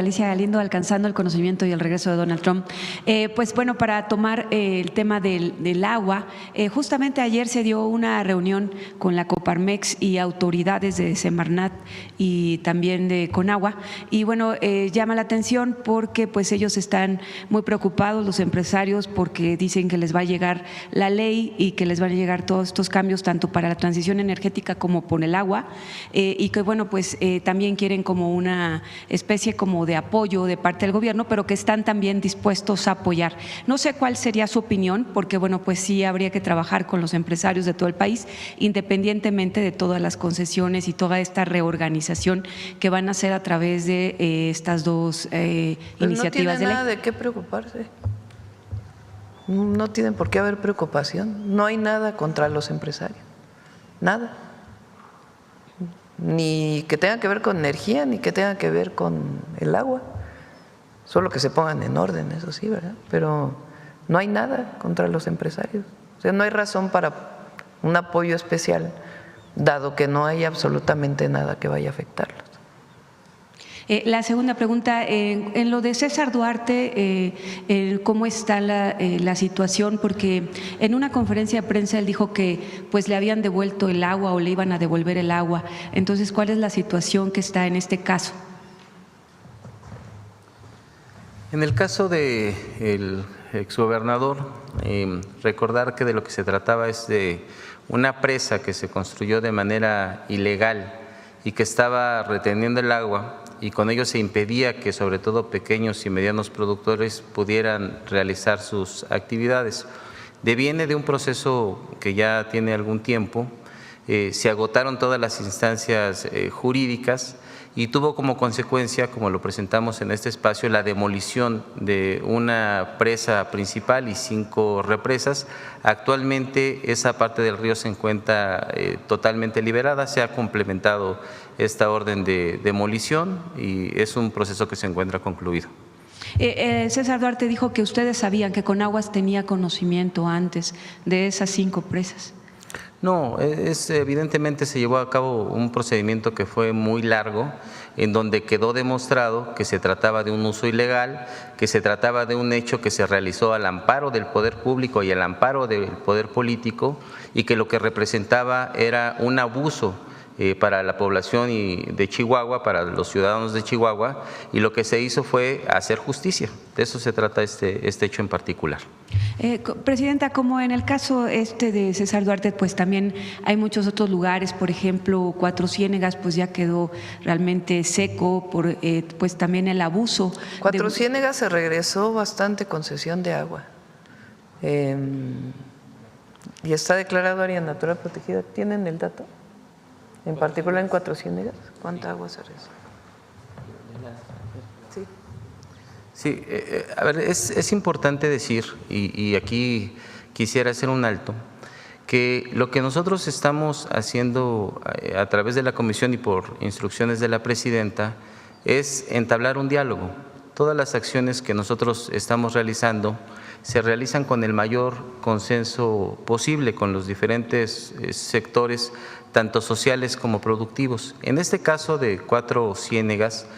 Alicia Galindo, alcanzando el conocimiento y el regreso de Donald Trump. Pues bueno, para tomar el tema del agua, justamente ayer se dio una reunión con la Coparmex y autoridades de Semarnat y también de Conagua, y bueno, llama la atención porque pues ellos están muy preocupados, los empresarios, porque dicen que les va a llegar la ley y que les van a llegar todos estos cambios tanto para la transición energética como por el agua, y que bueno, pues también quieren como una especie como de apoyo de parte del gobierno, pero que están también dispuestos a apoyar. No sé cuál sería su opinión, porque bueno, pues sí habría que trabajar con los empresarios de todo el país, independientemente de todas las concesiones y toda esta reorganización que van a hacer a través de estas dos iniciativas de ley. No tiene nada de qué preocuparse. No tienen por qué haber preocupación. No hay nada contra los empresarios. Nada. Ni que tenga que ver con energía, ni que tenga que ver con el agua. Solo que se pongan en orden, eso sí, ¿verdad? Pero no hay nada contra los empresarios. O sea, no hay razón para un apoyo especial, dado que no hay absolutamente nada que vaya a afectarlos. La segunda pregunta, en lo de César Duarte, ¿cómo está la situación? Porque en una conferencia de prensa él dijo que pues le habían devuelto el agua o le iban a devolver el agua. Entonces, ¿cuál es la situación que está en este caso? En el caso del exgobernador, recordar que de lo que se trataba es de una presa que se construyó de manera ilegal y que estaba reteniendo el agua, y con ello se impedía que sobre todo pequeños y medianos productores pudieran realizar sus actividades. Deviene de un proceso que ya tiene algún tiempo, se agotaron todas las instancias jurídicas y tuvo como consecuencia, como lo presentamos en este espacio, la demolición de una presa principal y 5 represas. Actualmente esa parte del río se encuentra totalmente liberada, se ha complementado esta orden de demolición y es un proceso que se encuentra concluido. César Duarte dijo que ustedes sabían que Conaguas tenía conocimiento antes de esas 5 presas. No, evidentemente se llevó a cabo un procedimiento que fue muy largo, en donde quedó demostrado que se trataba de un uso ilegal, que se trataba de un hecho que se realizó al amparo del poder público y al amparo del poder político, y que lo que representaba era un abuso para la población de Chihuahua, para los ciudadanos de Chihuahua, y lo que se hizo fue hacer justicia. De eso se trata este hecho en particular. Presidenta, como en el caso de César Duarte, pues también hay muchos otros lugares, por ejemplo, Cuatro Ciénegas, pues ya quedó realmente seco por pues también el abuso. Cuatro Ciénegas se regresó bastante concesión de agua y está declarado área natural protegida. ¿Tienen el dato? En particular en Cuatro Ciénegas, ¿cuánta agua se regresó? Sí, a ver, es importante decir, y aquí quisiera hacer un alto, que lo que nosotros estamos haciendo a través de la comisión y por instrucciones de la presidenta es entablar un diálogo. Todas las acciones que nosotros estamos realizando se realizan con el mayor consenso posible con los diferentes sectores, tanto sociales como productivos. En este caso de Cuatro Ciénegas,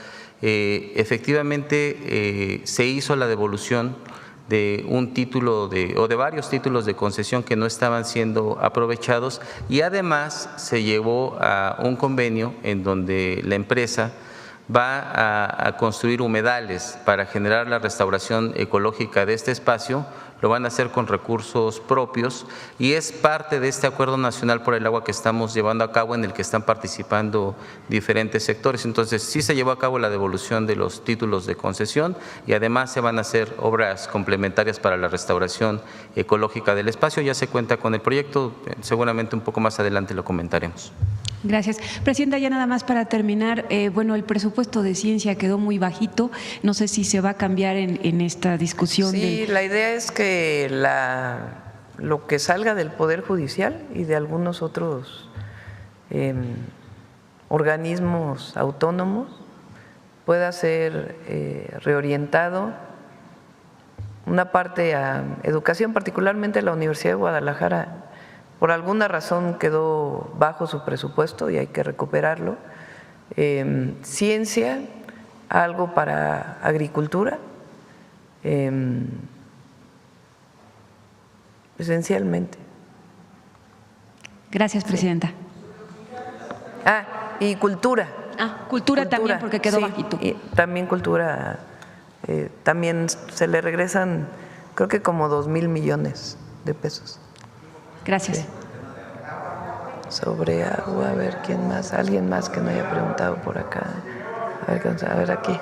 efectivamente se hizo la devolución de un título o de varios títulos de concesión que no estaban siendo aprovechados, y además se llevó a un convenio en donde la empresa va a construir humedales para generar la restauración ecológica de este espacio. Lo van a hacer con recursos propios y es parte de este Acuerdo Nacional por el Agua que estamos llevando a cabo, en el que están participando diferentes sectores. Entonces, sí se llevó a cabo la devolución de los títulos de concesión y además se van a hacer obras complementarias para la restauración ecológica del espacio. Ya se cuenta con el proyecto, seguramente un poco más adelante lo comentaremos. Gracias. Presidenta, ya nada más para terminar, bueno, el presupuesto de ciencia quedó muy bajito, no sé si se va a cambiar en esta discusión. Sí, la idea es que lo que salga del Poder Judicial y de algunos otros organismos autónomos pueda ser reorientado, una parte a educación, particularmente la Universidad de Guadalajara. Por alguna razón quedó bajo su presupuesto y hay que recuperarlo. Ciencia algo para agricultura, esencialmente. Gracias, Presidenta. Y cultura. Cultura también, porque quedó sí, bajito. Y también cultura, también se le regresan, creo que como 2,000 millones de pesos. Gracias. Sí. Sobre agua, a ver quién más, alguien más que no haya preguntado por acá. A ver aquí.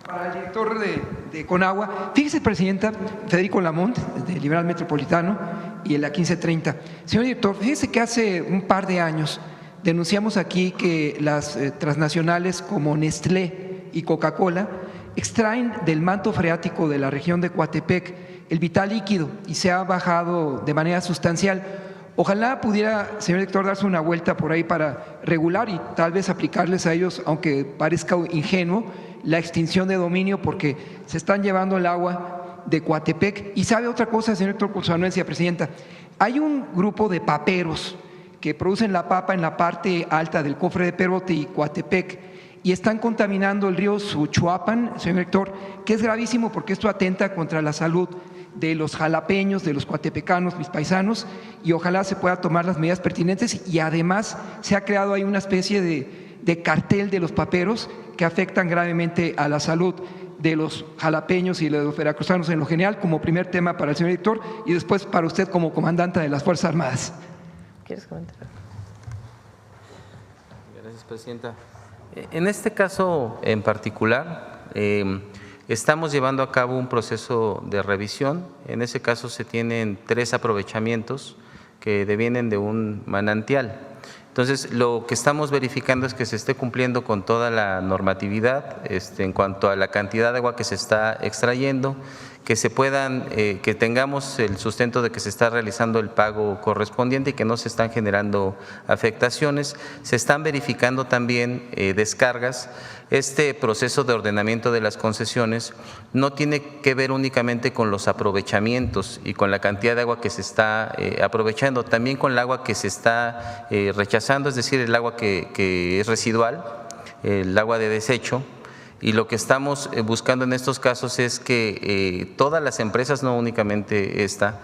Para el director de Conagua, fíjese, Presidenta, Federico Lamont, de Liberal Metropolitano, y en la 1530. Señor director, fíjese que hace un par de años denunciamos aquí que las transnacionales como Nestlé y Coca-Cola extraen del manto freático de la región de Coatepec el vital líquido y se ha bajado de manera sustancial. Ojalá pudiera, señor director, darse una vuelta por ahí para regular y tal vez aplicarles a ellos, aunque parezca ingenuo, la extinción de dominio, porque se están llevando el agua de Coatepec. Y sabe otra cosa, señor director, con su anuencia, Presidenta, hay un grupo de paperos que producen la papa en la parte alta del cofre de Perote y Coatepec y están contaminando el río Suchuapan, señor director, que es gravísimo porque esto atenta contra la salud de los jalapeños, de los coatepecanos, mis paisanos, y ojalá se pueda tomar las medidas pertinentes. Y además se ha creado ahí una especie de cartel de los paperos que afectan gravemente a la salud de los jalapeños y de los veracruzanos en lo general, como primer tema para el señor director, y después para usted como comandante de las Fuerzas Armadas. ¿Quieres comentar? Gracias, Presidenta. En este caso en particular, estamos llevando a cabo un proceso de revisión. En ese caso se tienen 3 aprovechamientos que devienen de un manantial. Entonces, lo que estamos verificando es que se esté cumpliendo con toda la normatividad en cuanto a la cantidad de agua que se está extrayendo, que se puedan, que tengamos el sustento de que se está realizando el pago correspondiente y que no se están generando afectaciones. Se están verificando también descargas. Este proceso de ordenamiento de las concesiones no tiene que ver únicamente con los aprovechamientos y con la cantidad de agua que se está aprovechando, también con el agua que se está rechazando, es decir, el agua que es residual, el agua de desecho. Y lo que estamos buscando en estos casos es que todas las empresas, no únicamente esta,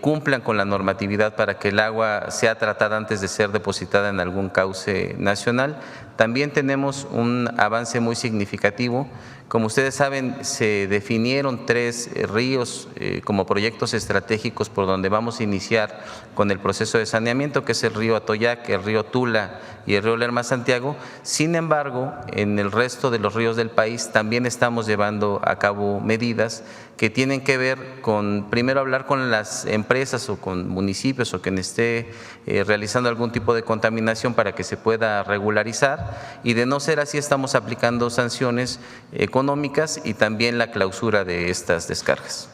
cumplan con la normatividad para que el agua sea tratada antes de ser depositada en algún cauce nacional. También tenemos un avance muy significativo. Como ustedes saben, se definieron 3 ríos como proyectos estratégicos por donde vamos a iniciar con el proceso de saneamiento, que es el río Atoyac, el río Tula y el río Lerma-Santiago. Sin embargo, en el resto de los ríos del país también estamos llevando a cabo medidas que tienen que ver con, primero, hablar con las empresas o con municipios o quien esté realizando algún tipo de contaminación para que se pueda regularizar, y de no ser así estamos aplicando sanciones económicas y también la clausura de estas descargas.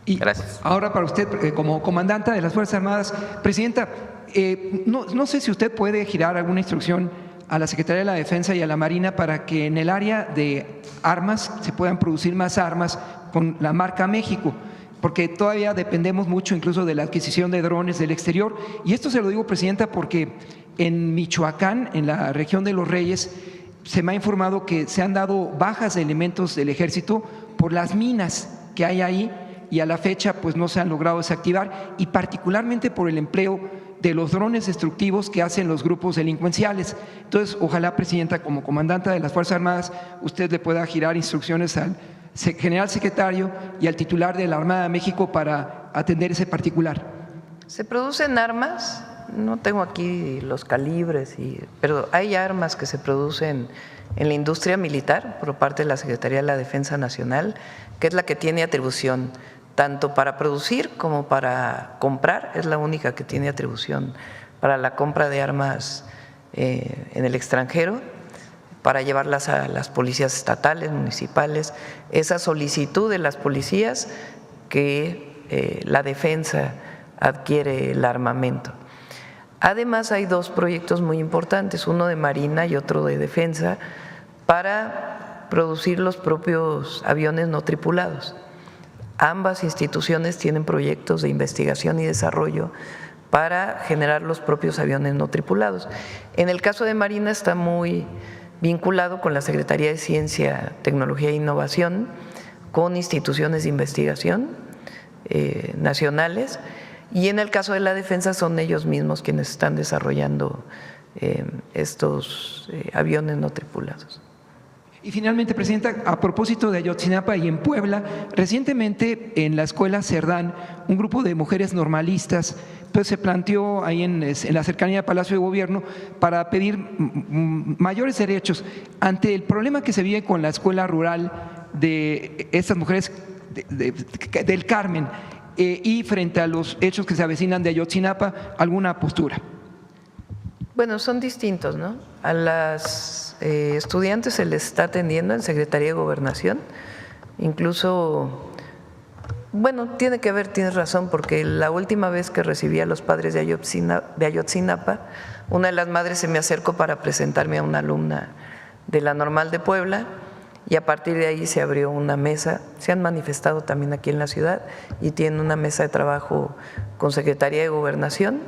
Gracias. Ahora para usted, como comandante de las Fuerzas Armadas, Presidenta, no sé si usted puede girar alguna instrucción a la Secretaría de la Defensa y a la Marina para que en el área de armas se puedan producir más armas con la marca México, porque todavía dependemos mucho incluso de la adquisición de drones del exterior. Y esto se lo digo, Presidenta, porque en Michoacán, en la región de Los Reyes, se me ha informado que se han dado bajas de elementos del ejército por las minas que hay ahí, y a la fecha pues no se han logrado desactivar, y particularmente por el empleo de los drones destructivos que hacen los grupos delincuenciales. Entonces, ojalá, Presidenta, como comandante de las Fuerzas Armadas, usted le pueda girar instrucciones al general secretario y al titular de la Armada de México para atender ese particular. Se producen armas, no tengo aquí los calibres, pero hay armas que se producen en la industria militar por parte de la Secretaría de la Defensa Nacional, que es la que tiene atribución tanto para producir como para comprar. Es la única que tiene atribución para la compra de armas en el extranjero, para llevarlas a las policías estatales, municipales. Esa solicitud de las policías que la defensa adquiere el armamento. Además, hay 2 proyectos muy importantes, uno de Marina y otro de Defensa, para producir los propios aviones no tripulados. Ambas instituciones tienen proyectos de investigación y desarrollo para generar los propios aviones no tripulados. En el caso de Marina está muy vinculado con la Secretaría de Ciencia, Tecnología e Innovación, con instituciones de investigación nacionales, y en el caso de la defensa son ellos mismos quienes están desarrollando estos aviones no tripulados. Y finalmente, Presidenta, a propósito de Ayotzinapa y en Puebla, recientemente en la escuela Cerdán, un grupo de mujeres normalistas pues, se planteó ahí en la cercanía del Palacio de Gobierno para pedir mayores derechos ante el problema que se vive con la escuela rural de estas mujeres del Carmen y frente a los hechos que se avecinan de Ayotzinapa, ¿alguna postura? Bueno, son distintos, ¿no? A las estudiantes se les está atendiendo en Secretaría de Gobernación, incluso, bueno, tiene que ver, tienes razón, porque la última vez que recibí a los padres de Ayotzinapa, una de las madres se me acercó para presentarme a una alumna de la Normal de Puebla, y a partir de ahí se abrió una mesa, se han manifestado también aquí en la ciudad y tienen una mesa de trabajo con Secretaría de Gobernación.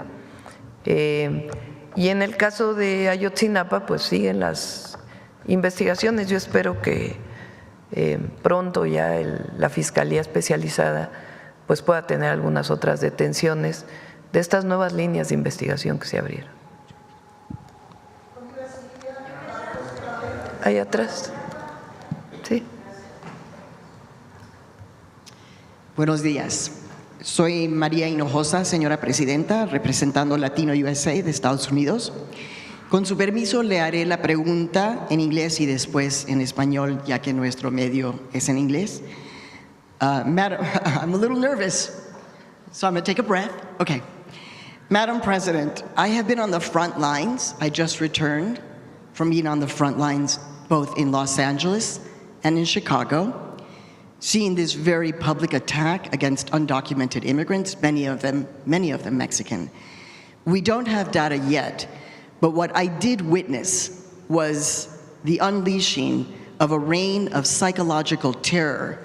Y en el caso de Ayotzinapa, pues siguen las investigaciones. Yo espero que pronto ya la Fiscalía Especializada pues pueda tener algunas otras detenciones de estas nuevas líneas de investigación que se abrieron. Ahí atrás. Sí. Buenos días. Soy María Hinojosa, señora presidenta, representando Latino USA de Estados Unidos. Con su permiso, le haré la pregunta en inglés y después en español, ya que nuestro medio es en inglés. Madam, I'm a little nervous, so I'm going to take a breath. Okay. Madam President, I have been on the front lines. I just returned from being on the front lines both in Los Angeles and in Chicago, seeing this very public attack against undocumented immigrants, many of them Mexican. We don't have data yet, but what I did witness was the unleashing of a reign of psychological terror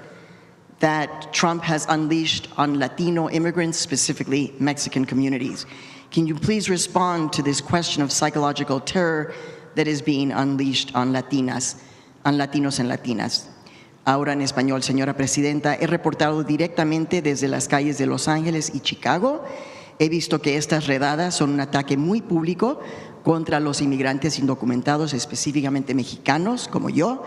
that Trump has unleashed on Latino immigrants, specifically Mexican communities. Can you please respond to this question of psychological terror that is being unleashed on Latinos and Latinas? Ahora en español, señora presidenta, he reportado directamente desde las calles de Los Ángeles y Chicago. He visto que estas redadas son un ataque muy público contra los inmigrantes indocumentados, específicamente mexicanos como yo.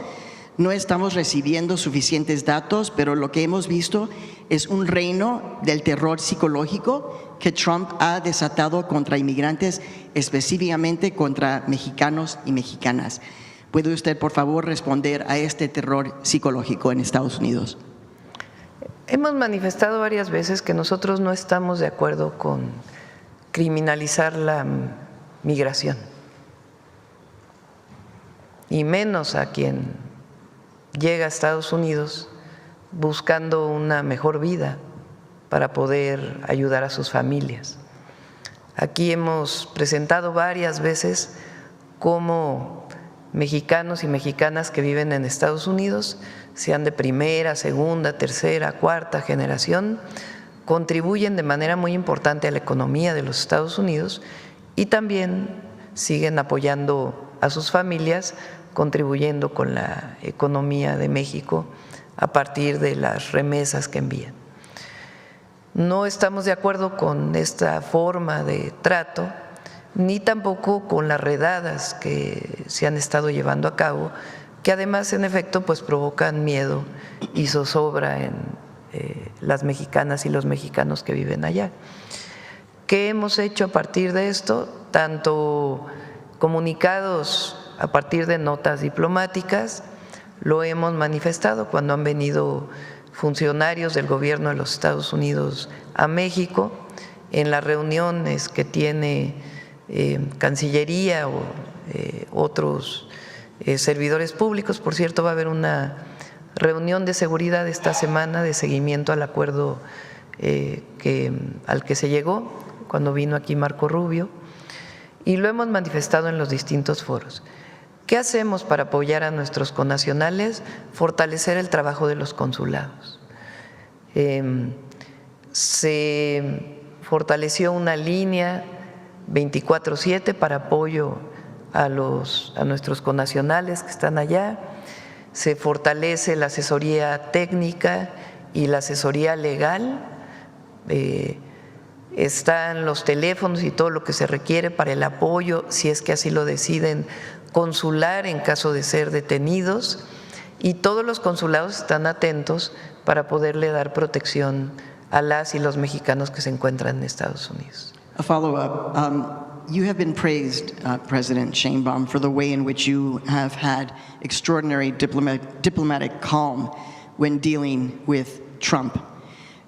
No estamos recibiendo suficientes datos, pero lo que hemos visto es un reino del terror psicológico que Trump ha desatado contra inmigrantes, específicamente contra mexicanos y mexicanas. ¿Puede usted, por favor, responder a este terror psicológico en Estados Unidos? Hemos manifestado varias veces que nosotros no estamos de acuerdo con criminalizar la migración, y menos a quien llega a Estados Unidos buscando una mejor vida para poder ayudar a sus familias. Aquí hemos presentado varias veces cómo mexicanos y mexicanas que viven en Estados Unidos, sean de primera, segunda, tercera, cuarta generación, contribuyen de manera muy importante a la economía de los Estados Unidos y también siguen apoyando a sus familias, contribuyendo con la economía de México a partir de las remesas que envían. No estamos de acuerdo con esta forma de trato, ni tampoco con las redadas que se han estado llevando a cabo, que además en efecto pues provocan miedo y zozobra en las mexicanas y los mexicanos que viven allá. ¿Qué hemos hecho a partir de esto? Tanto comunicados a partir de notas diplomáticas, lo hemos manifestado cuando han venido funcionarios del gobierno de los Estados Unidos a México, en las reuniones que tiene Cancillería o otros servidores públicos. Por cierto, va a haber una reunión de seguridad esta semana de seguimiento al acuerdo al que se llegó cuando vino aquí Marco Rubio, y lo hemos manifestado en los distintos foros. ¿Qué hacemos para apoyar a nuestros connacionales? Fortalecer el trabajo de los consulados. Se fortaleció una línea 24/7 para apoyo a nuestros connacionales que están allá, se fortalece la asesoría técnica y la asesoría legal, están los teléfonos y todo lo que se requiere para el apoyo, si es que así lo deciden, consular en caso de ser detenidos, y todos los consulados están atentos para poderle dar protección a las y los mexicanos que se encuentran en Estados Unidos. A follow-up. You have been praised, President Sheinbaum, for the way in which you have had extraordinary diplomatic calm when dealing with Trump.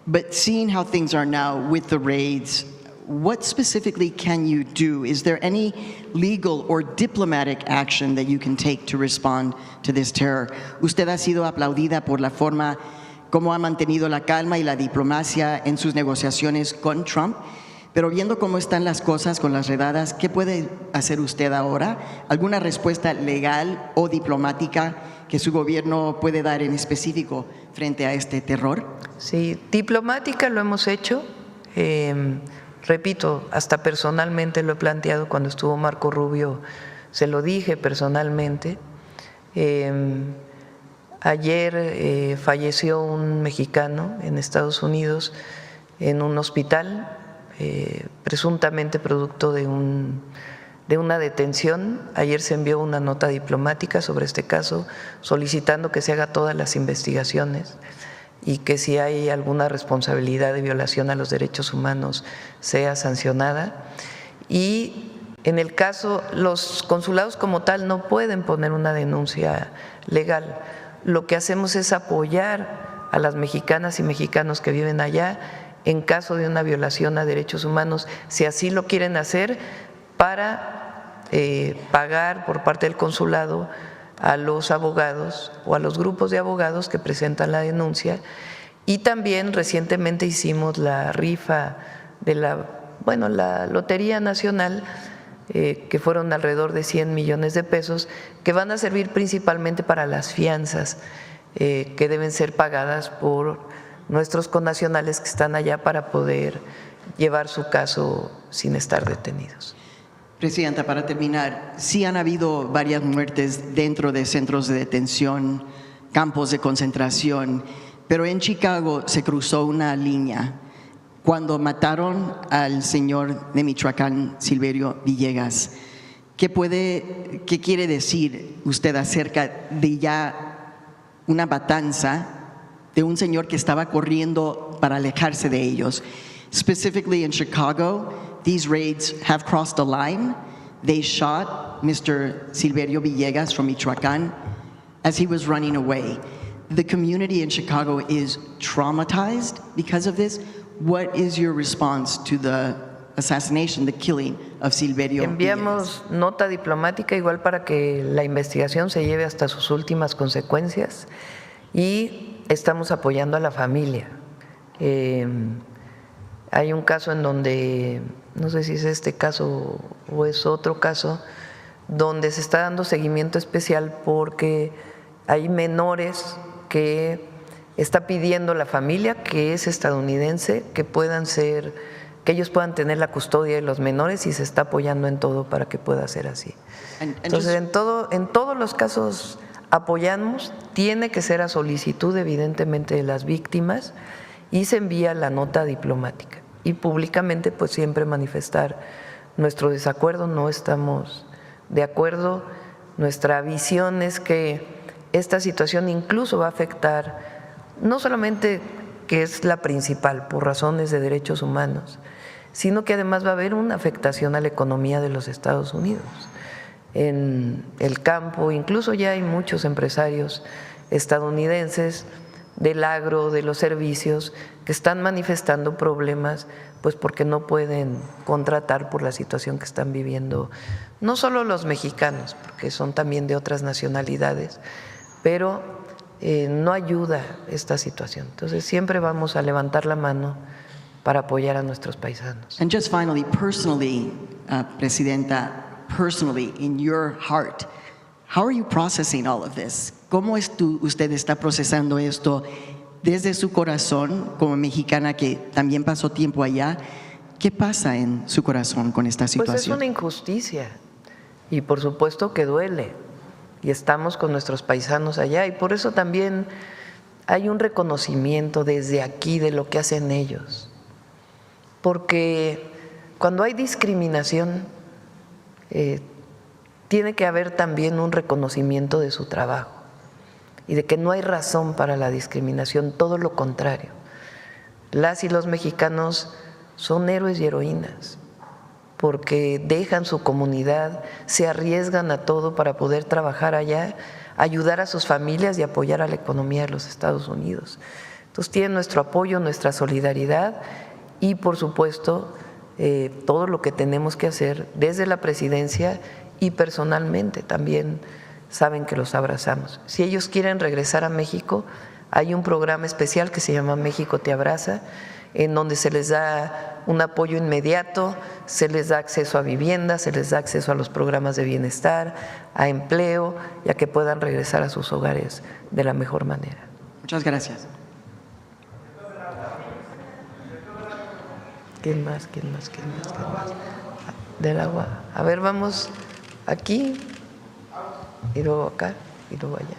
But seeing how things are now with the raids, what specifically can you do? Is there any legal or diplomatic action that you can take to respond to this terror? Usted ha sido aplaudida por la forma como ha mantenido la calma y la diplomacia en sus negociaciones con Trump. Pero viendo cómo están las cosas con las redadas, ¿qué puede hacer usted ahora? ¿Alguna respuesta legal o diplomática que su gobierno puede dar en específico frente a este terror? Sí, diplomática lo hemos hecho. Repito, hasta personalmente lo he planteado cuando estuvo Marco Rubio, se lo dije personalmente. Ayer falleció un mexicano en Estados Unidos en un hospital, presuntamente producto de una detención. Ayer se envió una nota diplomática sobre este caso solicitando que se haga todas las investigaciones y que si hay alguna responsabilidad de violación a los derechos humanos sea sancionada. Y en el caso, los consulados como tal no pueden poner una denuncia legal. Lo que hacemos es apoyar a las mexicanas y mexicanos que viven allá en caso de una violación a derechos humanos, si así lo quieren hacer, para pagar por parte del consulado a los abogados o a los grupos de abogados que presentan la denuncia. Y también recientemente hicimos la rifa de la Lotería Nacional, que fueron alrededor de 100 millones de pesos, que van a servir principalmente para las fianzas que deben ser pagadas por nuestros connacionales que están allá para poder llevar su caso sin estar detenidos. Presidenta, para terminar, sí han habido varias muertes dentro de centros de detención, campos de concentración, pero en Chicago se cruzó una línea cuando mataron al señor de Michoacán, Silverio Villegas. ¿Qué quiere decir usted acerca de ya una matanza de un señor que estaba corriendo para alejarse de ellos? Specifically in Chicago, these raids have crossed a line. They shot Mr. Silverio Villegas from Michoacán as he was running away. The community in Chicago is traumatized because of this. What is your response to the assassination, the killing of Silverio Villegas? Enviamos nota diplomática igual para que la investigación se lleve hasta sus últimas consecuencias y estamos apoyando a la familia. Hay un caso en donde, no sé si es este caso o es otro caso, donde se está dando seguimiento especial porque hay menores que está pidiendo la familia, que es estadounidense, que ellos puedan tener la custodia de los menores, y se está apoyando en todo para que pueda ser así. Entonces, en todos los casos apoyamos, tiene que ser a solicitud evidentemente de las víctimas, y se envía la nota diplomática. Y públicamente pues siempre manifestar nuestro desacuerdo, no estamos de acuerdo. Nuestra visión es que esta situación incluso va a afectar, no solamente que es la principal por razones de derechos humanos, sino que además va a haber una afectación a la economía de los Estados Unidos. En el campo, incluso ya hay muchos empresarios estadounidenses del agro, de los servicios, que están manifestando problemas, pues porque no pueden contratar por la situación que están viviendo, no solo los mexicanos, porque son también de otras nacionalidades, pero no ayuda esta situación. Entonces siempre vamos a levantar la mano para apoyar a nuestros paisanos. And just finally, personally, Presidenta, personally, in your heart, how are you processing all of this? ¿Cómo usted está procesando esto desde su corazón como mexicana que también pasó tiempo allá? ¿Qué pasa en su corazón con esta situación? Pues es una injusticia Y por supuesto que duele, y estamos con nuestros paisanos allá, y por eso también hay un reconocimiento desde aquí de lo que hacen ellos. Porque cuando hay discriminación, tiene que haber también un reconocimiento de su trabajo y de que no hay razón para la discriminación, todo lo contrario. Las y los mexicanos son héroes y heroínas porque dejan su comunidad, se arriesgan a todo para poder trabajar allá, ayudar a sus familias y apoyar a la economía de los Estados Unidos. Entonces tienen nuestro apoyo, nuestra solidaridad y por supuesto todo lo que tenemos que hacer desde la presidencia y personalmente también saben que los abrazamos. Si ellos quieren regresar a México, hay un programa especial que se llama México Te Abraza, en donde se les da un apoyo inmediato, se les da acceso a vivienda, se les da acceso a los programas de bienestar, a empleo, y a que puedan regresar a sus hogares de la mejor manera. Muchas gracias. ¿Quién más? Del agua. A ver, vamos aquí, y luego acá, y luego allá.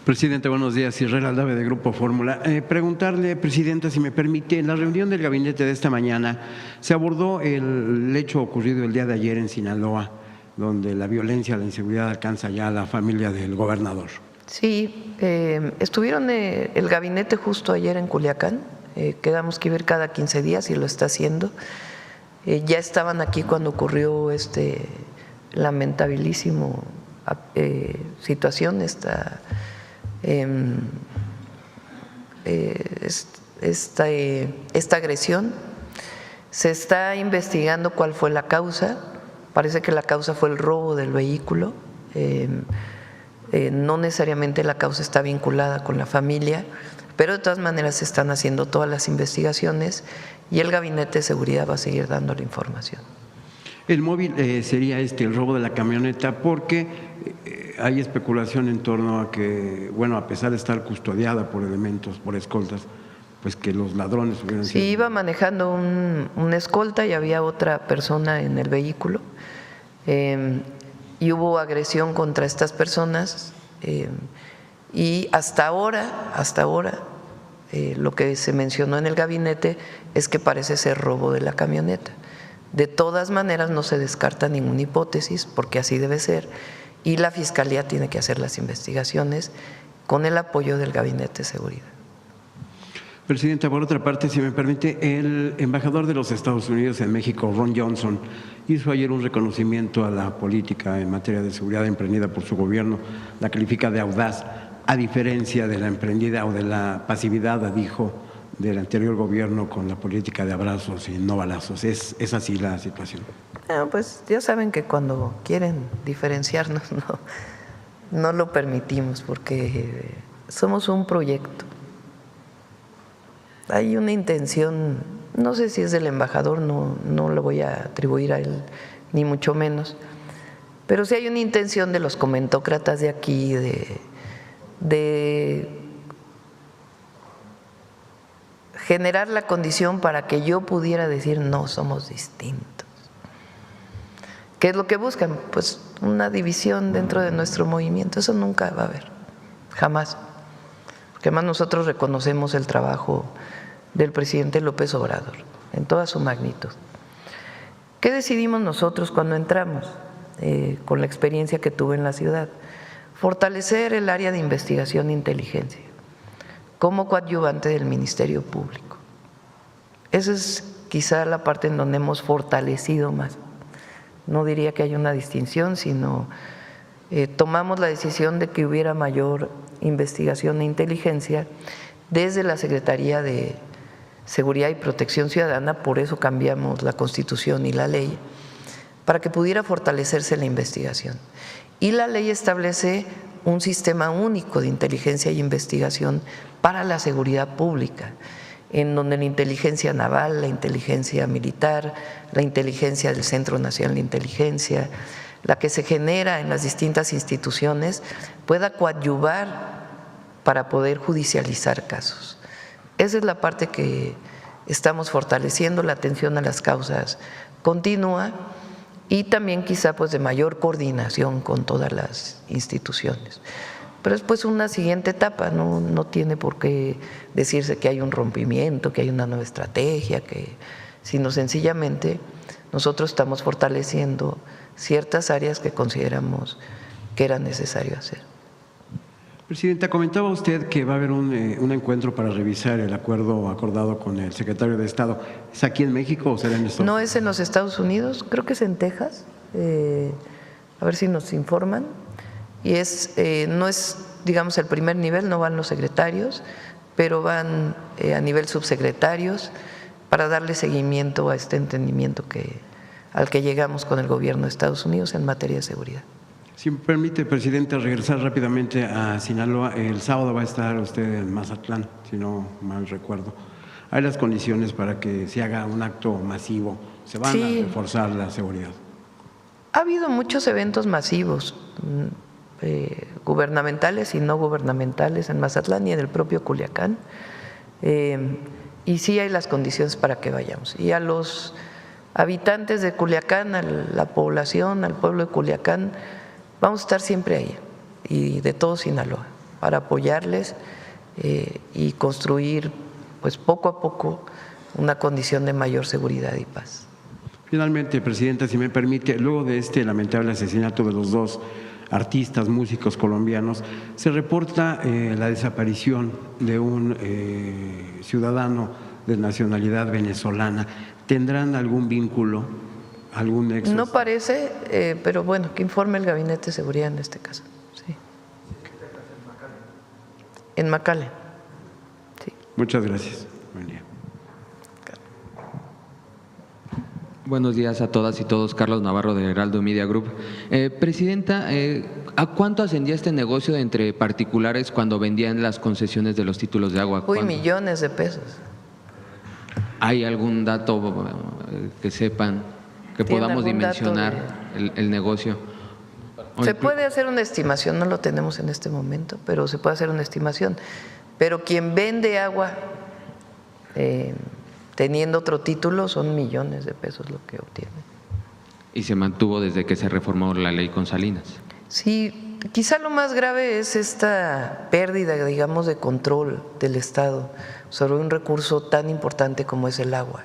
Presidente, buenos días. Israel Aldave, de Grupo Fórmula. Preguntarle, Presidenta, si me permite, en la reunión del gabinete de esta mañana se abordó el hecho ocurrido el día de ayer en Sinaloa, donde la violencia, la inseguridad alcanza ya a la familia del gobernador. Sí, estuvieron el gabinete justo ayer en Culiacán, quedamos que ir cada 15 días y lo está haciendo. Ya estaban aquí cuando ocurrió este lamentabilísimo situación, esta agresión. Se está investigando cuál fue la causa. Parece que la causa fue el robo del vehículo. No necesariamente la causa está vinculada con la familia, pero de todas maneras se están haciendo todas las investigaciones y el Gabinete de Seguridad va a seguir dando la información. El móvil sería el robo de la camioneta, porque hay especulación en torno a que, bueno, a pesar de estar custodiada por elementos, por escoltas, pues que los ladrones hubieran sido… Sí, iba manejando un escolta y había otra persona en el vehículo y hubo agresión contra estas personas y hasta ahora lo que se mencionó en el gabinete es que parece ser robo de la camioneta. De todas maneras no se descarta ninguna hipótesis porque así debe ser y la Fiscalía tiene que hacer las investigaciones con el apoyo del Gabinete de Seguridad. Presidenta, por otra parte, si me permite, el embajador de los Estados Unidos en México, Ron Johnson, hizo ayer un reconocimiento a la política en materia de seguridad emprendida por su gobierno, la califica de audaz, a diferencia de la emprendida o de la pasividad, dijo, del anterior gobierno con la política de abrazos y no balazos. ¿Es así la situación? Pues ya saben que cuando quieren diferenciarnos no lo permitimos porque somos un proyecto. Hay una intención, no sé si es del embajador, no lo voy a atribuir a él, ni mucho menos, pero sí hay una intención de los comentócratas de aquí de generar la condición para que yo pudiera decir no, somos distintos. ¿Qué es lo que buscan? Pues una división dentro de nuestro movimiento. Eso nunca va a haber, jamás. Porque además nosotros reconocemos el trabajo del presidente López Obrador en toda su magnitud. ¿Qué decidimos nosotros cuando entramos con la experiencia que tuve en la ciudad? Fortalecer el área de investigación e inteligencia como coadyuvante del Ministerio Público. Esa es quizá la parte en donde hemos fortalecido más. No diría que hay una distinción, sino tomamos la decisión de que hubiera mayor investigación e inteligencia desde la Secretaría de Seguridad y Protección Ciudadana, por eso cambiamos la Constitución y la ley, para que pudiera fortalecerse la investigación. Y la ley establece un sistema único de inteligencia y investigación para la seguridad pública, en donde la inteligencia naval, la inteligencia militar, la inteligencia del Centro Nacional de Inteligencia, la que se genera en las distintas instituciones, pueda coadyuvar para poder judicializar casos. Esa es la parte que estamos fortaleciendo, la atención a las causas continua y también quizá pues de mayor coordinación con todas las instituciones. Pero es pues una siguiente etapa, no tiene por qué decirse que hay un rompimiento, que hay una nueva estrategia, sino sencillamente nosotros estamos fortaleciendo ciertas áreas que consideramos que era necesario hacer. Presidenta, comentaba usted que va a haber un encuentro para revisar el acuerdo acordado con el secretario de Estado. ¿Es aquí en México o será en Estados Unidos? No es en los Estados Unidos, creo que es en Texas, a ver si nos informan. Y no es, digamos, el primer nivel, no van los secretarios, pero van a nivel subsecretarios para darle seguimiento a este entendimiento al que llegamos con el gobierno de Estados Unidos en materia de seguridad. Si me permite, presidente, regresar rápidamente a Sinaloa. El sábado va a estar usted en Mazatlán, si no mal recuerdo. ¿Hay las condiciones para que se haga un acto masivo? ¿Se van a reforzar la seguridad? Ha habido muchos eventos masivos, gubernamentales y no gubernamentales en Mazatlán y en el propio Culiacán, y sí hay las condiciones para que vayamos. Y a los habitantes de Culiacán, a la población, al pueblo de Culiacán, vamos a estar siempre ahí y de todo Sinaloa para apoyarles y construir pues poco a poco una condición de mayor seguridad y paz. Finalmente, presidenta, si me permite, luego de este lamentable asesinato de los dos artistas, músicos colombianos, se reporta la desaparición de un ciudadano de nacionalidad venezolana. ¿Tendrán algún vínculo, algún nexo? No parece, pero bueno, que informe el Gabinete de Seguridad en este caso. Sí. En McAllen. Sí. Muchas gracias. Buen día. Buenos días a todas y todos. Carlos Navarro de Heraldo Media Group. Presidenta, ¿a cuánto ascendía este negocio entre particulares cuando vendían las concesiones de los títulos de agua? Uy, millones de pesos. ¿Hay algún dato que sepan, que podamos dimensionar el negocio? Se puede hacer una estimación, no lo tenemos en este momento, pero se puede hacer una estimación. Pero quien vende agua teniendo otro título son millones de pesos lo que obtiene. Y se mantuvo desde que se reformó la ley con Salinas. Sí, quizá lo más grave es esta pérdida, digamos, de control del Estado sobre un recurso tan importante como es el agua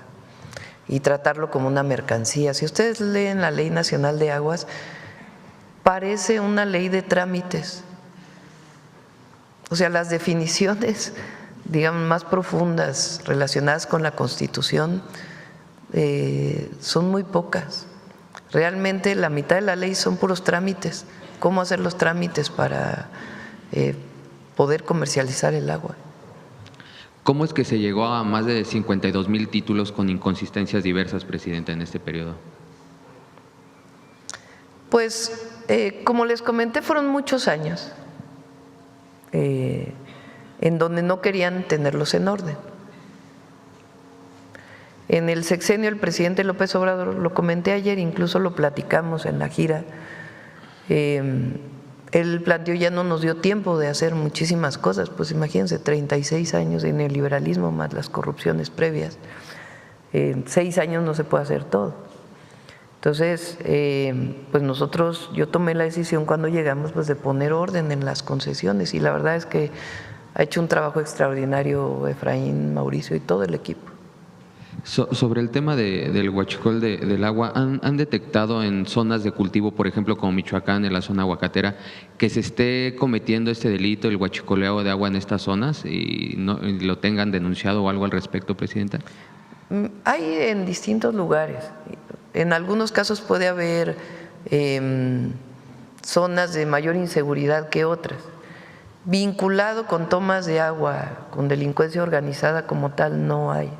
y tratarlo como una mercancía. Si ustedes leen la Ley Nacional de Aguas, parece una ley de trámites. O sea, las definiciones, digamos, más profundas relacionadas con la Constitución son muy pocas. Realmente la mitad de la ley son puros trámites. ¿Cómo hacer los trámites para poder comercializar el agua? ¿Cómo es que se llegó a más de 52,000 títulos con inconsistencias diversas, presidenta, en este periodo? Pues, como les comenté, fueron muchos años en donde no querían tenerlos en orden. En el sexenio del presidente López Obrador, lo comenté ayer, incluso lo platicamos en la gira, él planteó, ya no nos dio tiempo de hacer muchísimas cosas, pues imagínense, 36 años de neoliberalismo más las corrupciones previas, en 6 años no se puede hacer todo. Entonces, pues yo tomé la decisión cuando llegamos pues de poner orden en las concesiones y la verdad es que ha hecho un trabajo extraordinario Efraín, Mauricio y todo el equipo. Sobre el tema del huachicol del agua, ¿han detectado en zonas de cultivo, por ejemplo, como Michoacán, en la zona aguacatera, que se esté cometiendo este delito, el huachicoleo de agua en estas zonas y lo tengan denunciado o algo al respecto, presidenta? Hay en distintos lugares. En algunos casos puede haber zonas de mayor inseguridad que otras. Vinculado con tomas de agua, con delincuencia organizada como tal, no hay.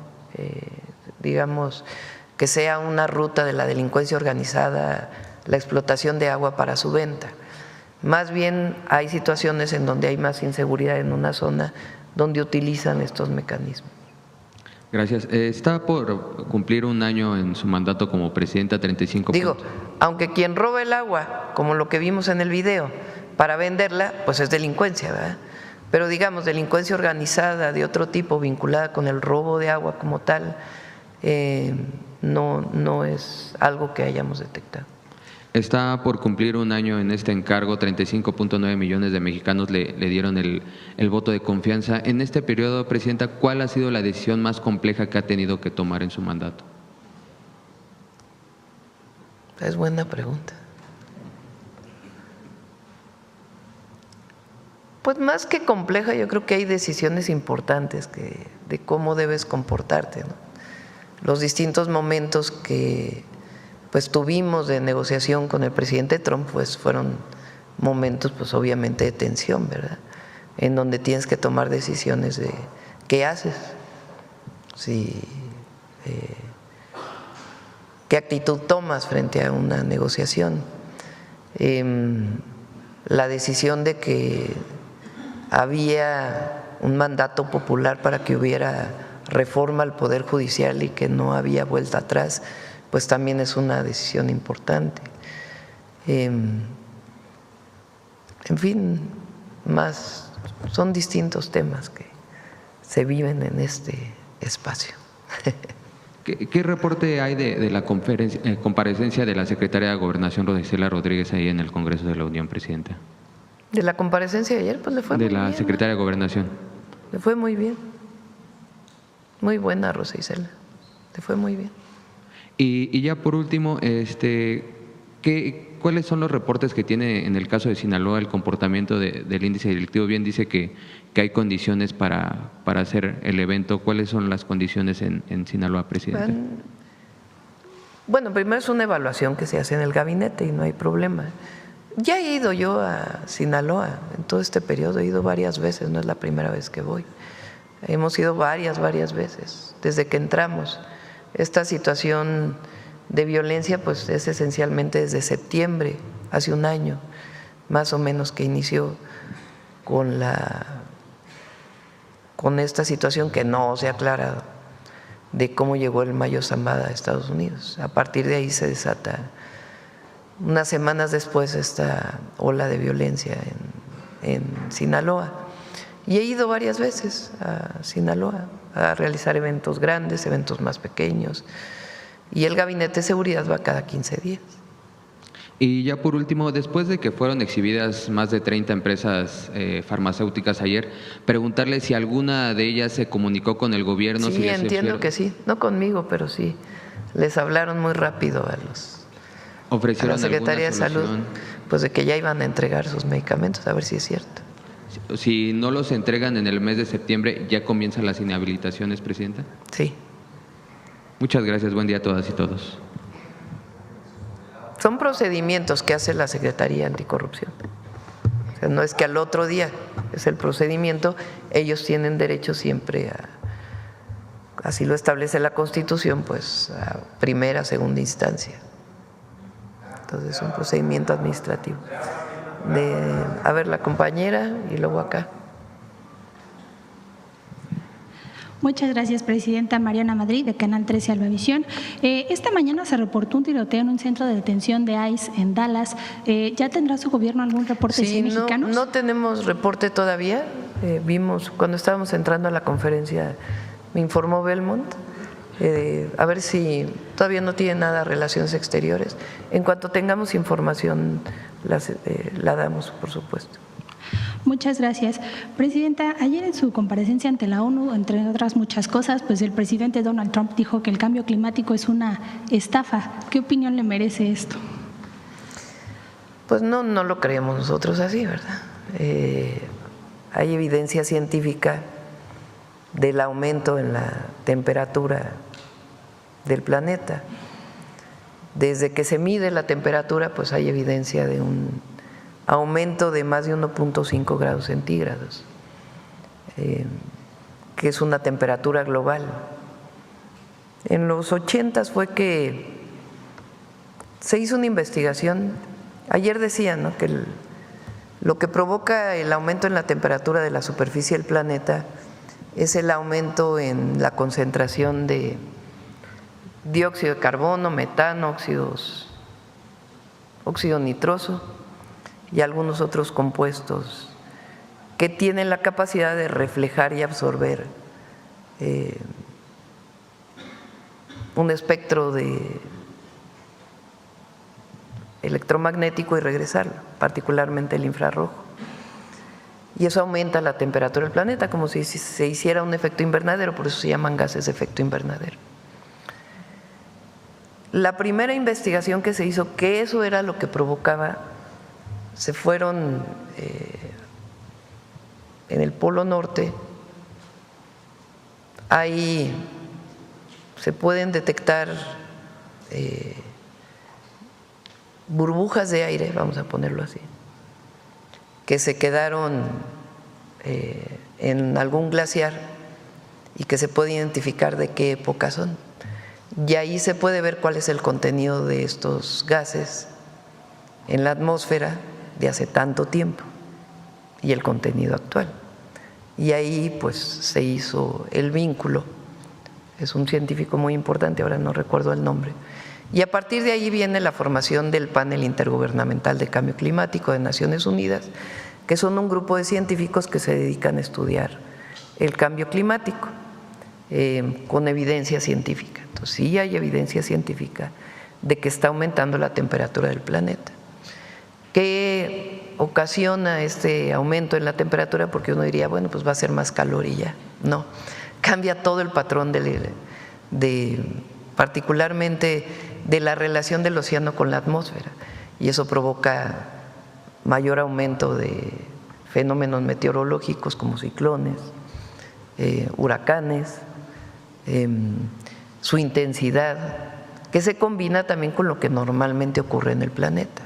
Digamos, que sea una ruta de la delincuencia organizada, la explotación de agua para su venta. Más bien hay situaciones en donde hay más inseguridad en una zona donde utilizan estos mecanismos. Gracias. Está por cumplir un año en su mandato como presidenta, 35 Digo, puntos. aunque quien roba el agua, como lo que vimos en el video, para venderla, pues es delincuencia, ¿verdad? Pero digamos, delincuencia organizada de otro tipo, vinculada con el robo de agua como tal, no es algo que hayamos detectado. Está por cumplir un año en este encargo, 35.9 millones de mexicanos le dieron el voto de confianza. En este periodo, Presidenta, ¿cuál ha sido la decisión más compleja que ha tenido que tomar en su mandato? Es buena pregunta. Pues más que compleja, yo creo que hay decisiones importantes de cómo debes comportarte, ¿no? Los distintos momentos que pues tuvimos de negociación con el presidente Trump, pues fueron momentos pues obviamente de tensión, ¿verdad? En donde tienes que tomar decisiones de qué haces, qué actitud tomas frente a una negociación. La decisión de que había un mandato popular para que hubiera reforma al Poder Judicial y que no había vuelta atrás, pues también es una decisión importante. En fin, más son distintos temas que se viven en este espacio. ¿Qué reporte hay de la comparecencia de la secretaria de Gobernación, Rosicela Rodríguez, ahí en el Congreso de la Unión, Presidenta? De la comparecencia de ayer, pues le fue muy bien. De la secretaria de Gobernación. Le fue muy bien. Muy buena Rosicela, le fue muy bien. Y ya por último, ¿cuáles son los reportes que tiene en el caso de Sinaloa el comportamiento del índice delictivo? Bien dice que hay condiciones para hacer el evento. ¿Cuáles son las condiciones en Sinaloa, Presidenta? Bueno, primero es una evaluación que se hace en el gabinete y no hay problema. Ya he ido yo a Sinaloa en todo este periodo, he ido varias veces, no es la primera vez que voy. Hemos ido varias veces desde que entramos. Esta situación de violencia pues es esencialmente desde septiembre, hace un año más o menos, que inició con esta situación que no se ha aclarado de cómo llegó el Mayo Zambada a Estados Unidos. A partir de ahí se desata unas semanas después esta ola de violencia en Sinaloa. Y he ido varias veces a Sinaloa a realizar eventos grandes, eventos más pequeños, y el Gabinete de Seguridad va cada 15 días. Y ya por último, después de que fueron exhibidas más de 30 empresas farmacéuticas ayer, preguntarle si alguna de ellas se comunicó con el gobierno. Sí, entiendo que sí, no conmigo, pero sí, les hablaron muy rápido a la Secretaría de Salud, pues de que ya iban a entregar sus medicamentos, a ver si es cierto. Si no los entregan en el mes de septiembre, ¿ya comienzan las inhabilitaciones, Presidenta? Sí. Muchas gracias, buen día a todas y todos. Son procedimientos que hace la Secretaría Anticorrupción. O sea, no es que al otro día, es el procedimiento, ellos tienen derecho siempre así lo establece la Constitución, pues a primera, segunda instancia. Entonces es un procedimiento administrativo. A ver, la compañera y luego acá. Muchas gracias, Presidenta. Mariana Madrid, de Canal 13 Albavisión. Esta mañana se reportó un tiroteo en un centro de detención de ICE en Dallas. ¿Ya tendrá su gobierno algún reporte de mexicanos? No tenemos reporte todavía. Vimos, cuando estábamos entrando a la conferencia, me informó Belmont, a ver si todavía no tiene nada relaciones exteriores. En cuanto tengamos información, la damos, por supuesto. Muchas gracias. Presidenta, ayer en su comparecencia ante la ONU, entre otras muchas cosas, pues el presidente Donald Trump dijo que el cambio climático es una estafa. ¿Qué opinión le merece esto? Pues no lo creemos nosotros así, ¿verdad? Hay evidencia científica del aumento en la temperatura del planeta. Desde que se mide la temperatura, pues hay evidencia de un aumento de más de 1.5 grados centígrados, que es una temperatura global. En los 80 fue que se hizo una investigación. Ayer decían, ¿no?, que lo que provoca el aumento en la temperatura de la superficie del planeta es el aumento en la concentración de dióxido de carbono, metano, óxido nitroso y algunos otros compuestos que tienen la capacidad de reflejar y absorber un espectro electromagnético y regresarlo, particularmente el infrarrojo. Y eso aumenta la temperatura del planeta, como si se hiciera un efecto invernadero, por eso se llaman gases de efecto invernadero. La primera investigación que se hizo, que eso era lo que provocaba, se fueron en el Polo Norte, ahí se pueden detectar burbujas de aire, vamos a ponerlo así, que se quedaron en algún glaciar y que se puede identificar de qué época son. Y ahí se puede ver cuál es el contenido de estos gases en la atmósfera de hace tanto tiempo y el contenido actual. Y ahí pues se hizo el vínculo. Es un científico muy importante, ahora no recuerdo el nombre. Y a partir de ahí viene la formación del Panel Intergubernamental de Cambio Climático de Naciones Unidas, que son un grupo de científicos que se dedican a estudiar el cambio climático con evidencia científica. Entonces sí hay evidencia científica de que está aumentando la temperatura del planeta. ¿Qué ocasiona este aumento en la temperatura? Porque uno diría, bueno, pues va a ser más calor y ya. No, cambia todo el patrón particularmente de la relación del océano con la atmósfera, y eso provoca mayor aumento de fenómenos meteorológicos como ciclones, huracanes, su intensidad, que se combina también con lo que normalmente ocurre en el planeta.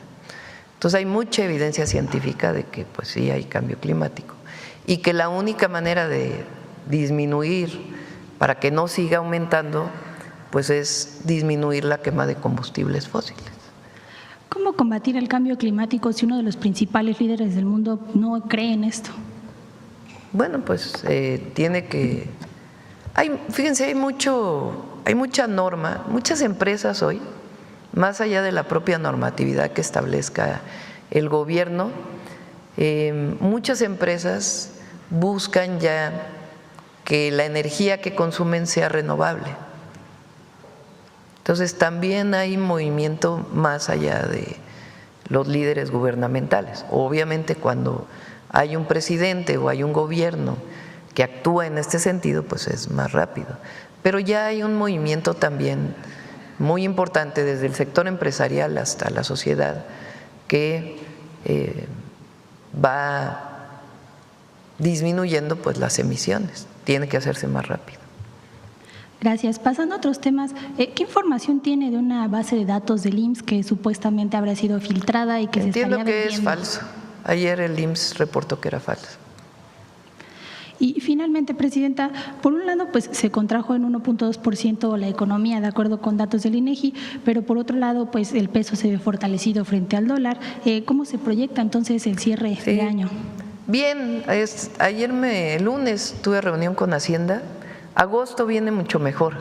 Entonces hay mucha evidencia científica de que pues sí hay cambio climático y que la única manera de disminuir para que no siga aumentando pues es disminuir la quema de combustibles fósiles. ¿Cómo combatir el cambio climático si uno de los principales líderes del mundo no cree en esto? Bueno, pues tiene que… fíjense, hay mucha norma, muchas empresas hoy, más allá de la propia normatividad que establezca el gobierno, muchas empresas buscan ya que la energía que consumen sea renovable. Entonces también hay movimiento más allá de los líderes gubernamentales. Obviamente cuando hay un presidente o hay un gobierno que actúa en este sentido, pues es más rápido. Pero ya hay un movimiento también muy importante desde el sector empresarial hasta la sociedad que va disminuyendo pues las emisiones. Tiene que hacerse más rápido. Gracias. Pasando a otros temas, ¿qué información tiene de una base de datos del IMSS que supuestamente habrá sido filtrada y que Entiendo se estaría vendiendo? que es falso. Ayer el IMSS reportó que era falso. Y finalmente, Presidenta, por un lado, pues se contrajo en 1.2% la economía, de acuerdo con datos del INEGI, pero por otro lado, pues el peso se ve fortalecido frente al dólar. ¿Cómo se proyecta entonces el cierre de año? Bien, el lunes tuve reunión con Hacienda. Agosto viene mucho mejor.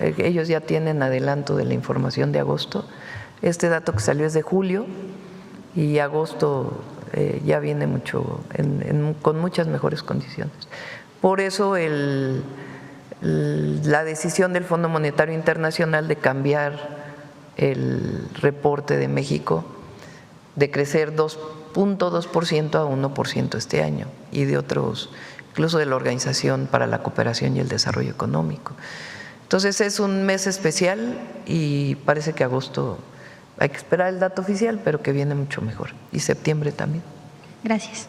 Ellos ya tienen adelanto de la información de agosto. Este dato que salió es de julio y agosto ya viene mucho con muchas mejores condiciones. Por eso la decisión del Fondo Monetario Internacional de cambiar el reporte de México de crecer 2.2% a 1% este año y de otros, incluso de la Organización para la Cooperación y el Desarrollo Económico. Entonces es un mes especial y parece que agosto hay que esperar el dato oficial, pero que viene mucho mejor. Y septiembre también. Gracias.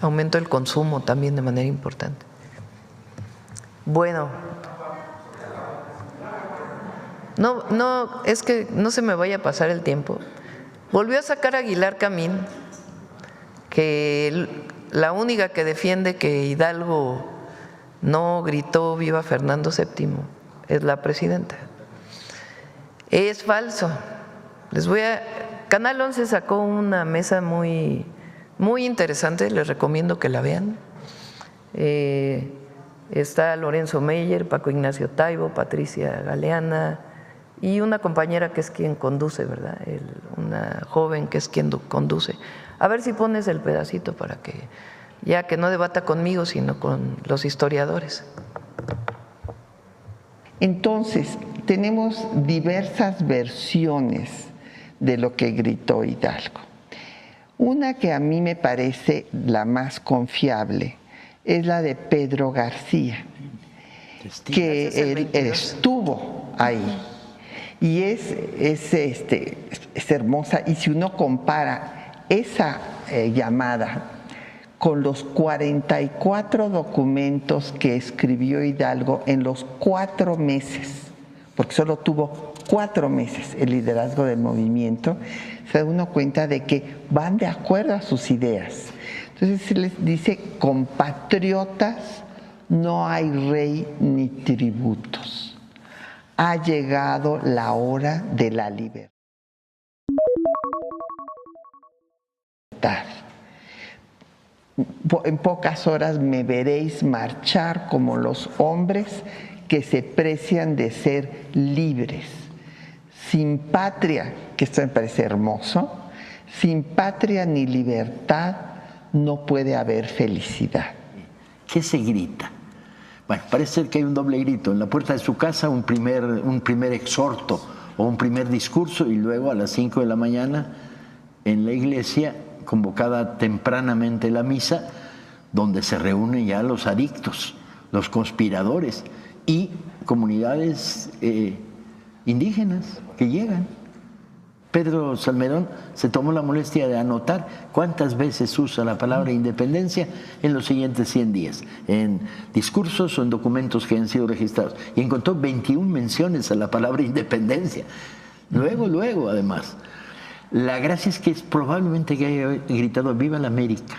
Aumento el consumo también de manera importante. Bueno, no, es que no se me vaya a pasar el tiempo. Volvió a sacar Aguilar Camín, que la única que defiende que Hidalgo no gritó viva Fernando VII es la presidenta. Es falso. Canal 11 sacó una mesa muy interesante, les recomiendo que la vean. Está Lorenzo Meyer, Paco Ignacio Taibo, Patricia Galeana y una compañera que es quien conduce, ¿verdad? Una joven que es quien conduce. A ver si pones el pedacito para que ya que no debata conmigo, sino con los historiadores. Entonces, tenemos diversas versiones de lo que gritó Hidalgo. Una que a mí me parece la más confiable es la de Pedro García, que él estuvo ahí. Y es hermosa, y si uno compara esa llamada con los 44 documentos que escribió Hidalgo en los 4 meses, porque solo tuvo 4 meses el liderazgo del movimiento, se da uno cuenta de que van de acuerdo a sus ideas. Entonces se les dice: compatriotas, no hay rey ni tributos. Ha llegado la hora de la libertad. En pocas horas me veréis marchar como los hombres que se precian de ser libres. Sin patria, que esto me parece hermoso, sin patria ni libertad no puede haber felicidad. ¿Qué se grita? Bueno, parece ser que hay un doble grito. En la puerta de su casa un primer exhorto o un primer discurso, y luego a las 5 de la mañana en la iglesia, convocada tempranamente la misa, donde se reúnen ya los adictos, los conspiradores y comunidades indígenas que llegan. Pedro Salmerón se tomó la molestia de anotar cuántas veces usa la palabra independencia en los siguientes 100 días, en discursos o en documentos que han sido registrados, y encontró 21 menciones a la palabra independencia. Luego, además. La gracia es que probablemente que haya gritado "Viva la América",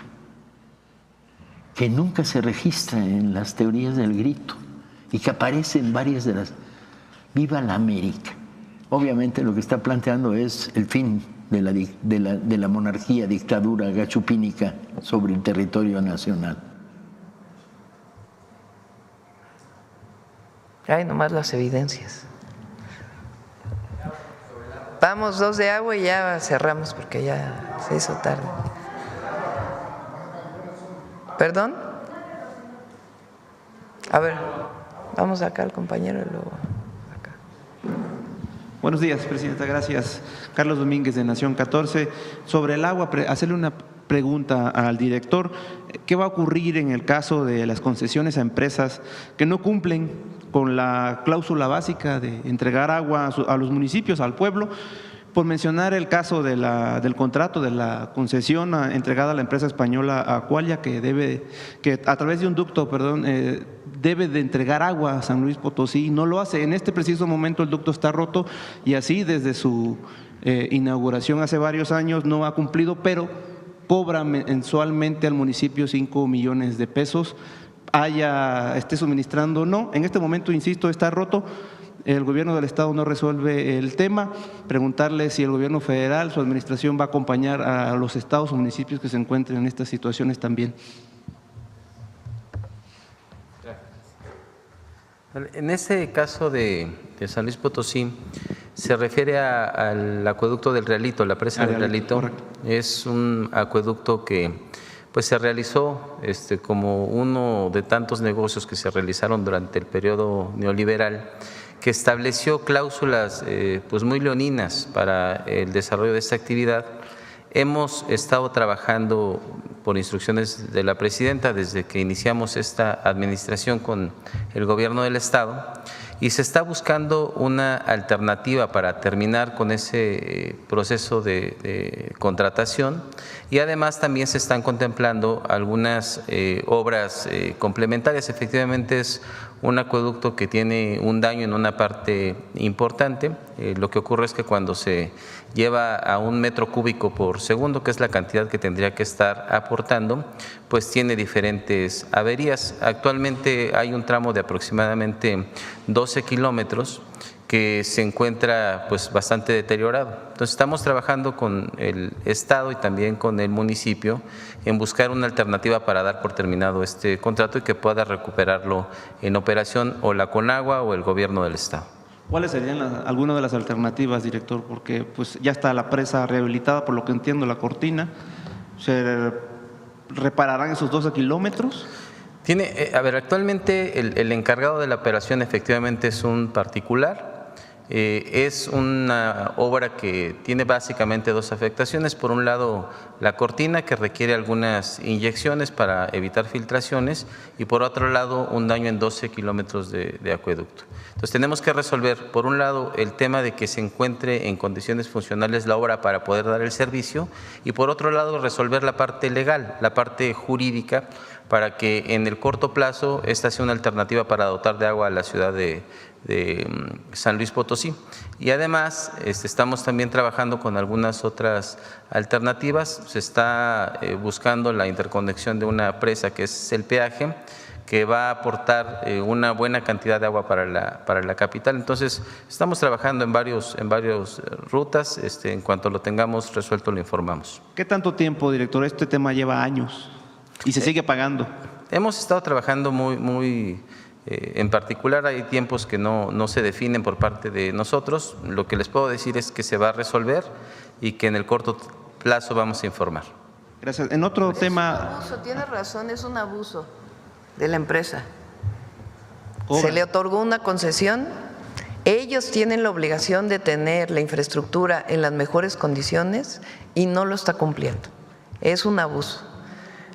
que nunca se registra en las teorías del grito y que aparece en varias de las "Viva la América". Obviamente lo que está planteando es el fin de la monarquía, dictadura gachupínica sobre el territorio nacional. Hay nomás las evidencias. Vamos 2 de agua y ya cerramos porque ya se hizo tarde. ¿Perdón? A ver, vamos acá al compañero y luego acá. Buenos días, Presidenta, gracias. Carlos Domínguez, de Nación 14. Sobre el agua, hacerle una pregunta al director. ¿Qué va a ocurrir en el caso de las concesiones a empresas que no cumplen con la cláusula básica de entregar agua a los municipios, al pueblo? Por mencionar el caso del contrato de la concesión entregada a la empresa española Aqualia, que a través de un ducto, debe de entregar agua a San Luis Potosí, no lo hace. En este preciso momento el ducto está roto y así desde su inauguración hace varios años no ha cumplido, pero cobra mensualmente al municipio 5 millones de pesos, esté suministrando o no. En este momento, insisto, está roto. El gobierno del estado no resuelve el tema. Preguntarle si el gobierno federal, su administración, va a acompañar a los estados o municipios que se encuentren en estas situaciones también. En este caso de San Luis Potosí, se refiere al acueducto del Realito, la presa del Realito. Correcto. Es un acueducto que pues se realizó como uno de tantos negocios que se realizaron durante el periodo neoliberal, que estableció cláusulas pues muy leoninas para el desarrollo de esta actividad. Hemos estado trabajando por instrucciones de la presidenta desde que iniciamos esta administración con el gobierno del estado, y se está buscando una alternativa para terminar con ese proceso de contratación, y además también se están contemplando algunas obras complementarias. Efectivamente es un acueducto que tiene un daño en una parte importante. Lo que ocurre es que cuando se lleva a 1 metro cúbico por segundo, que es la cantidad que tendría que estar aportando, pues tiene diferentes averías. Actualmente hay un tramo de aproximadamente 12 kilómetros que se encuentra pues bastante deteriorado. Entonces estamos trabajando con el estado y también con el municipio en buscar una alternativa para dar por terminado este contrato y que pueda recuperarlo en operación o la Conagua o el gobierno del estado. ¿Cuáles serían algunas de las alternativas, director? Porque pues ya está la presa rehabilitada, por lo que entiendo, la cortina. ¿Se repararán esos 12 kilómetros? Actualmente el encargado de la operación efectivamente es un particular. Es una obra que tiene básicamente dos afectaciones. Por un lado, la cortina, que requiere algunas inyecciones para evitar filtraciones, y por otro lado, un daño en 12 kilómetros de acueducto. Entonces, tenemos que resolver, por un lado, el tema de que se encuentre en condiciones funcionales la obra para poder dar el servicio, y por otro lado, resolver la parte legal, la parte jurídica, para que en el corto plazo esta sea una alternativa para dotar de agua a la ciudad de San Luis Potosí. Y además estamos también trabajando con algunas otras alternativas. Se está buscando la interconexión de una presa que es el peaje, que va a aportar una buena cantidad de agua para la capital. Entonces, estamos trabajando en varias rutas. En cuanto lo tengamos resuelto, lo informamos. ¿Qué tanto tiempo, director? Este tema lleva años y se sigue pagando. Hemos estado trabajando muy en particular, hay tiempos que no se definen por parte de nosotros. Lo que les puedo decir es que se va a resolver y que en el corto plazo vamos a informar. Gracias. En otro tema… Es un abuso, tiene razón, es un abuso de la empresa. Cobra. Se le otorgó una concesión, ellos tienen la obligación de tener la infraestructura en las mejores condiciones y no lo está cumpliendo. Es un abuso.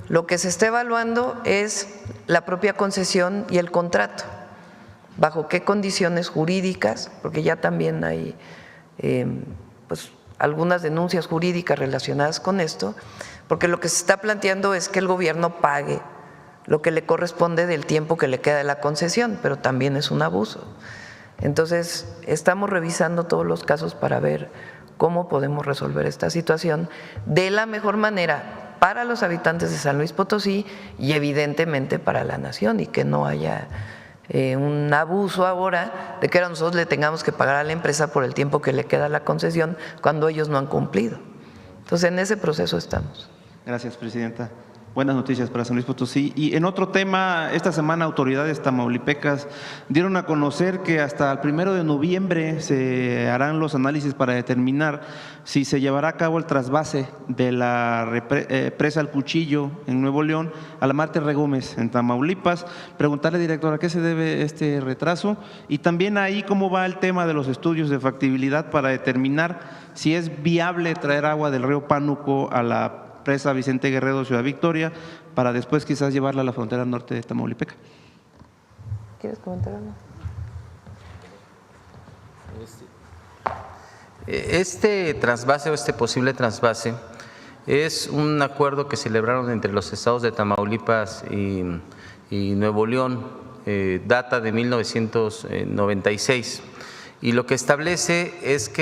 Lo que se está evaluando es la propia concesión y el contrato. ¿Bajo qué condiciones jurídicas? Porque ya también hay pues, algunas denuncias jurídicas relacionadas con esto, porque lo que se está planteando es que el gobierno pague lo que le corresponde del tiempo que le queda de la concesión, pero también es un abuso. Entonces, estamos revisando todos los casos para ver cómo podemos resolver esta situación de la mejor manera para los habitantes de San Luis Potosí y evidentemente para la nación, y que no haya un abuso ahora de que ahora nosotros le tengamos que pagar a la empresa por el tiempo que le queda la concesión cuando ellos no han cumplido. Entonces, en ese proceso estamos. Gracias, presidenta. Buenas noticias para San Luis Potosí. Y en otro tema, esta semana autoridades tamaulipecas dieron a conocer que hasta el 1 de noviembre se harán los análisis para determinar si se llevará a cabo el trasvase de la presa El Cuchillo en Nuevo León a la Marte Regómez en Tamaulipas. Preguntarle, director, ¿a qué se debe este retraso? Y también ahí, ¿cómo va el tema de los estudios de factibilidad para determinar si es viable traer agua del río Pánuco a la presa Vicente Guerrero, Ciudad Victoria, para después quizás llevarla a la frontera norte de Tamaulipeca? ¿Quieres comentar algo? Este trasvase o este posible trasvase es un acuerdo que celebraron entre los estados de Tamaulipas y Nuevo León, data de 1996, y lo que establece es que